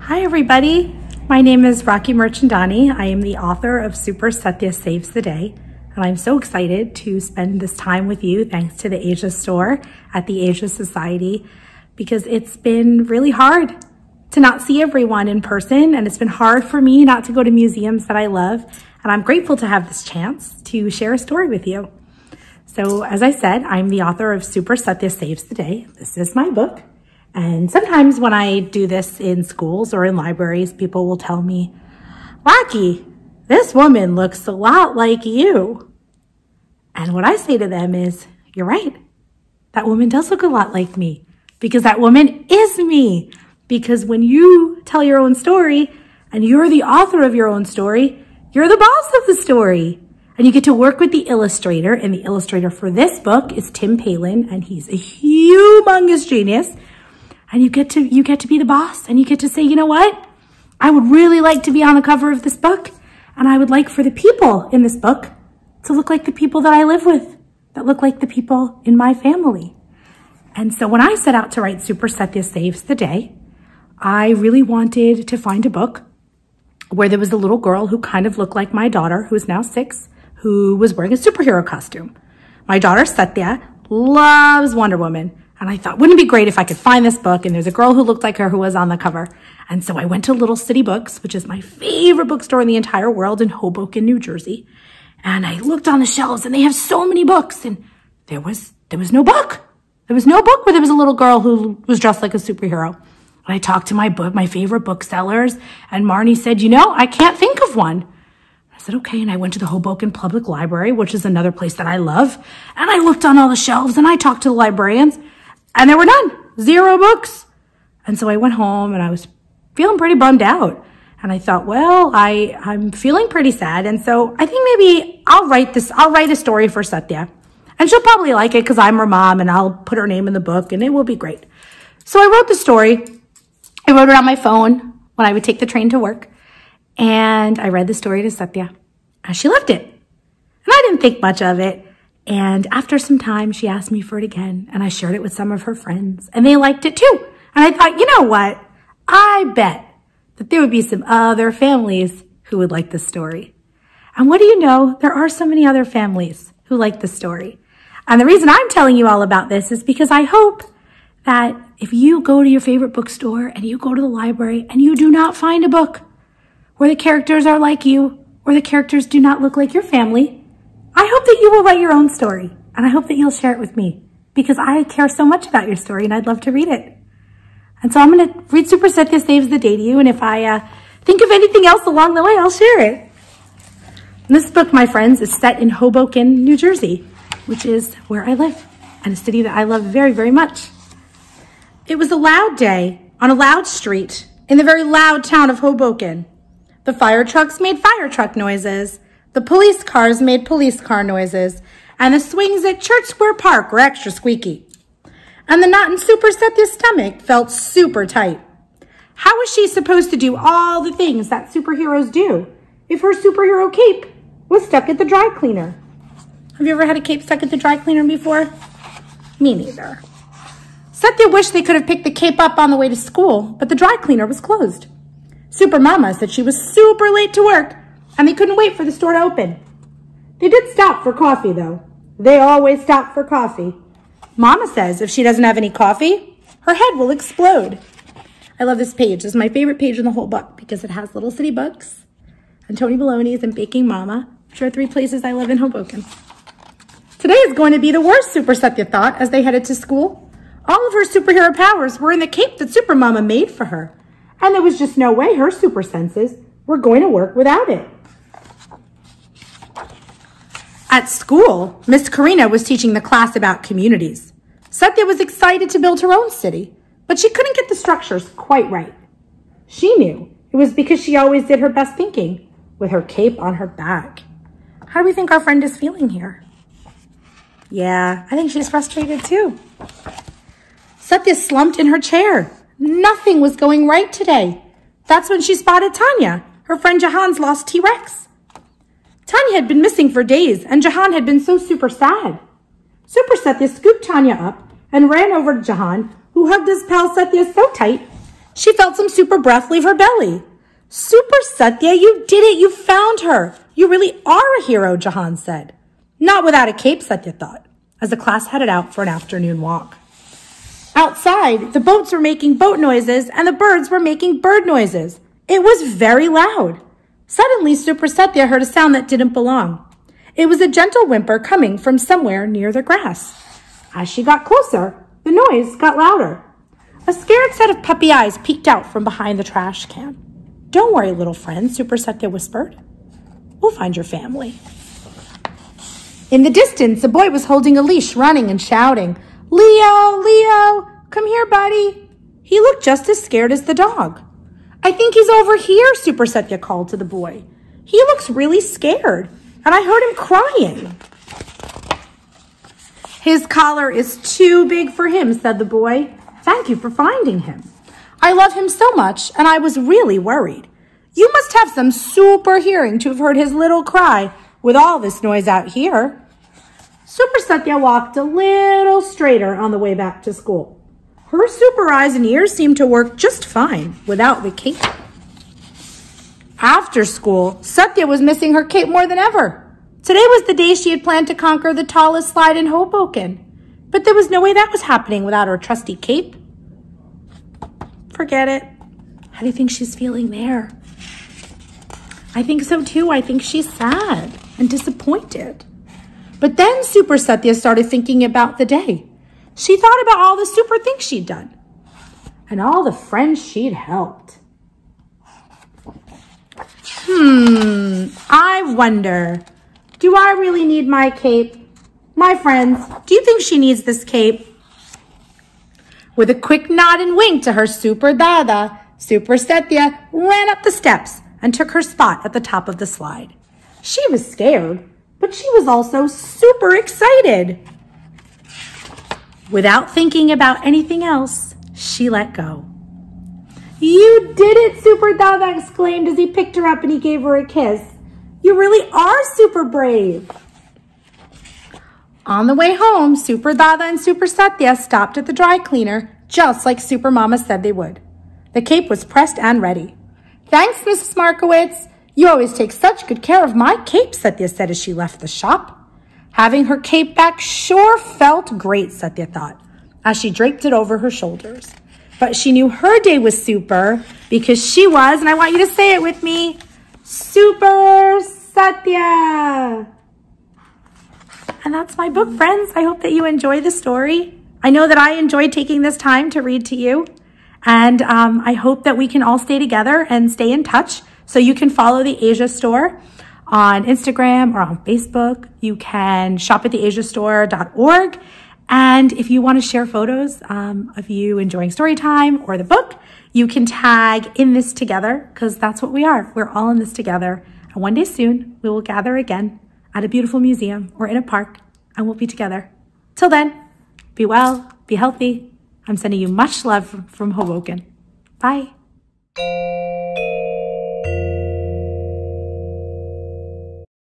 Hi everybody, my name is Raakhee Mirchandani. I am the author of Super Satya Saves the Day, and I'm so excited to spend this time with you thanks to the Asia store at the Asia Society, because it's been really hard to not see everyone in person, and it's been hard for me not to go to museums that I love, and I'm grateful to have this chance to share a story with you. So as I said, I'm the author of Super Satya Saves the Day. This is my book. And sometimes when I do this in schools or in libraries, people will tell me, Raakhee, this woman looks a lot like you. And what I say to them is, you're right. That woman does look a lot like me, because that woman is me. Because when you tell your own story and you're the author of your own story, you're the boss of the story. And you get to work with the illustrator. And the illustrator for this book is Tim Palin, and he's a humongous genius. And you get to be the boss, and you get to say, you know what? I would really like to be on the cover of this book, and I would like for the people in this book to look like the people that I live with, that look like the people in my family. And so when I set out to write Super Satya Saves the Day, I really wanted to find a book where there was a little girl who kind of looked like my daughter, who is now 6, who was wearing a superhero costume. My daughter, Satya, loves Wonder Woman. And I thought, wouldn't it be great if I could find this book and there's a girl who looked like her who was on the cover. And so I went to Little City Books, which is my favorite bookstore in the entire world in Hoboken, New Jersey. And I looked on the shelves, and they have so many books, and there was no book. There was no book where there was a little girl who was dressed like a superhero. And I talked to my favorite booksellers, and Marnie said, you know, I can't think of one. I said, okay. And I went to the Hoboken Public Library, which is another place that I love. And I looked on all the shelves, and I talked to the librarians. And there were none, 0 books. And so I went home, and I was feeling pretty bummed out. And I thought, well, I'm feeling pretty sad. And so I think maybe I'll write a story for Satya. And she'll probably like it because I'm her mom, and I'll put her name in the book, and it will be great. So I wrote the story. I wrote it on my phone when I would take the train to work. And I read the story to Satya. And she loved it. And I didn't think much of it. And after some time, she asked me for it again, and I shared it with some of her friends, and they liked it too. And I thought, you know what? I bet that there would be some other families who would like this story. And what do you know? There are so many other families who like this story. And the reason I'm telling you all about this is because I hope that if you go to your favorite bookstore and you go to the library and you do not find a book where the characters are like you, or the characters do not look like your family, I hope that you will write your own story, and I hope that you'll share it with me, because I care so much about your story, and I'd love to read it. And so I'm going to read Super Satya Saves the Day to you, and if I think of anything else along the way, I'll share it. And this book, my friends, is set in Hoboken, New Jersey, which is where I live, and a city that I love very, very much. It was a loud day on a loud street in the very loud town of Hoboken. The fire trucks made fire truck noises. The police cars made police car noises, and the swings at Church Square Park were extra squeaky. And the knot in Super Satya's stomach felt super tight. How was she supposed to do all the things that superheroes do if her superhero cape was stuck at the dry cleaner? Have you ever had a cape stuck at the dry cleaner before? Me neither. Satya wished they could have picked the cape up on the way to school, but the dry cleaner was closed. Super Mama said she was super late to work, and they couldn't wait for the store to open. They did stop for coffee, though. They always stop for coffee. Mama says if she doesn't have any coffee, her head will explode. I love this page. This is my favorite page in the whole book because it has Little City Books and Tony Baloney's and Baking Mama, which are 3 places I live in Hoboken. Today is going to be the worst, Super Satya thought as they headed to school. All of her superhero powers were in the cape that Super Mama made for her, and there was just no way her super senses were going to work without it. At school, Miss Karina was teaching the class about communities. Satya was excited to build her own city, but she couldn't get the structures quite right. She knew it was because she always did her best thinking with her cape on her back. How do we think our friend is feeling here? Yeah, I think she's frustrated too. Satya slumped in her chair. Nothing was going right today. That's when she spotted Tanya, her friend Jahan's lost T-Rex. Tanya had been missing for days, and Jahan had been so super sad. Super Satya scooped Tanya up and ran over to Jahan, who hugged his pal Satya so tight, she felt some super breath leave her belly. Super Satya, you did it. You found her. You really are a hero, Jahan said. Not without a cape, Satya thought, as the class headed out for an afternoon walk. Outside, the boats were making boat noises and the birds were making bird noises. It was very loud. Suddenly, Super Satya heard a sound that didn't belong. It was a gentle whimper coming from somewhere near the grass. As she got closer, the noise got louder. A scared set of puppy eyes peeked out from behind the trash can. Don't worry, little friend, Super Satya whispered. We'll find your family. In the distance, a boy was holding a leash, running and shouting, Leo, Leo, come here, buddy. He looked just as scared as the dog. I think he's over here, Super Satya called to the boy. He looks really scared, and I heard him crying. His collar is too big for him, said the boy. Thank you for finding him. I love him so much, and I was really worried. You must have some super hearing to have heard his little cry with all this noise out here. Super Satya walked a little straighter on the way back to school. Her super eyes and ears seemed to work just fine without the cape. After school, Satya was missing her cape more than ever. Today was the day she had planned to conquer the tallest slide in Hoboken. But there was no way that was happening without her trusty cape. Forget it. How do you think she's feeling there? I think so too. I think she's sad and disappointed. But then Super Satya started thinking about the day. She thought about all the super things she'd done and all the friends she'd helped. I wonder, do I really need my cape? My friends, do you think she needs this cape? With a quick nod and wink to her super dada, Super Satya ran up the steps and took her spot at the top of the slide. She was scared, but she was also super excited. Without thinking about anything else, she let go. You did it, Super Dada exclaimed as he picked her up and he gave her a kiss. You really are super brave. On the way home, Super Dada and Super Satya stopped at the dry cleaner, just like Super Mama said they would. The cape was pressed and ready. Thanks, Mrs. Markowitz. You always take such good care of my cape, Satya said as she left the shop. Having her cape back sure felt great, Satya thought, as she draped it over her shoulders. But she knew her day was super because she was, and I want you to say it with me, Super Satya. And that's my book, friends. I hope that you enjoy the story. I know that I enjoyed taking this time to read to you. And I hope that we can all stay together and stay in touch. So you can follow the Asia Store on Instagram or on Facebook. You can shop at theasiastore.org. And if you want to share photos of you enjoying StoryTime or the book, you can tag In This Together, because that's what we are. We're all in this together. And one day soon, we will gather again at a beautiful museum or in a park, and we'll be together. Till then, be well, be healthy. I'm sending you much love from Hoboken. Bye.